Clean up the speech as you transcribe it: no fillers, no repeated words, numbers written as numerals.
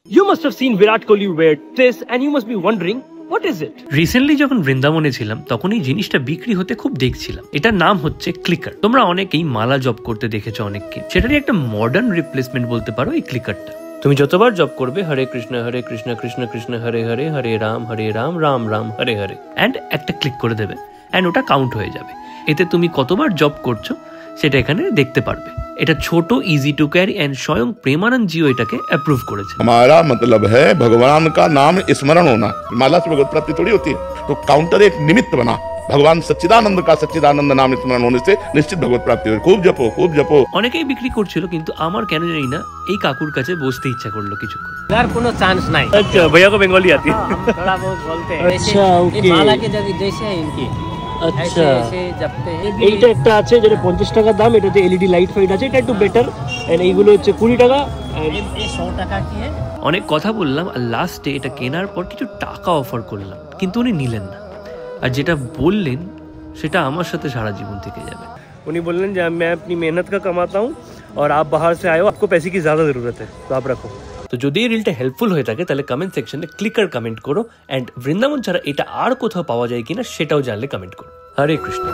You must have seen Virat Kohli wear this and you must be wondering what is it? Recently যখন বৃন্দাবনে ছিলাম তখন এই জিনিসটা বিক্রি হতে খুব দেখছিলাম। এটার নাম হচ্ছে ক্লিকার। তোমরা অনেকেই মালা জপ করতে দেখেছো অনেককে, সেটারই একটা মডার্ন রিপ্লেসমেন্ট বলতে পারো এই ক্লিকারটা। তুমি যতবার জপ করবে হরে কৃষ্ণ কৃষ্ণ কৃষ্ণ হরে হরে, হরে রাম রাম রাম হরে হরে, অ্যান্ড একটা ক্লিক করে দেবে অ্যান্ড ওটা কাউন্ট হয়ে যাবে। এতে তুমি কতবার জপ করছো সেটা এখানে দেখতে পারবে। এটা ছোট, ইজি টু ক্যারি এন্ড স্বয়ং প্রেমানন্দ জিও এটাকে অ্যাপ্রুভ করেছে। हमारा मतलब है भगवान का नाम स्मरण होना, माला से भगवत प्राप्ति थोड़ी होती है। तो काउंटर एक निमित्त बना, भगवान सच्चिदानंद का सच्चिदानंद नाम स्मरण होने से निश्चित भगवत प्राप्ति हो। खूब जपो। অনেকেই বিক্রি করছিল, কিন্তু আমার কেন জানি না এই কাকুর কাছে বসতে ইচ্ছা করলো কিছুক্ষণ। यार কোনো চান্স নাই। আচ্ছা, भैया को बंगाली आती है। थोड़ा बहुत बोलते हैं। अच्छा, ओके। माला के जैसे है इनकी। আচ্ছা, ऐसे जपते हैं। এইটা একটা আছে যেটা 50 টাকা দাম, এটাতে এলইডি লাইট ফাইট আছে, এটা একটু বেটার। এন্ড এইগুলো হচ্ছে 20 টাকা। ये 100 টাকা কি है? অনেক কথা বললাম আর লাস্টে এটা কেনার পর কিছু টাকা অফার করলাম, কিন্তু উনি নিলেন না। আর যেটা বললেন সেটা আমার সাথে সারা জীবন থেকে যাবে। উনি বললেন যে मैं अपनी मेहनत का कमाता हूँ और आप बाहर से आए हो, आपको पैसे की ज्यादा जरूरत है, तो आप रखो। তো যদি এই রিলটা হেল্পফুল হয়ে থাকে তাহলে কমেন্ট সেকশনে ক্লিকার কমেন্ট করো, অ্যান্ড বৃন্দাবন ছাড়া এটা আর কোথাও পাওয়া যায় কিনা সেটাও জানলে কমেন্ট করো। হরে কৃষ্ণ।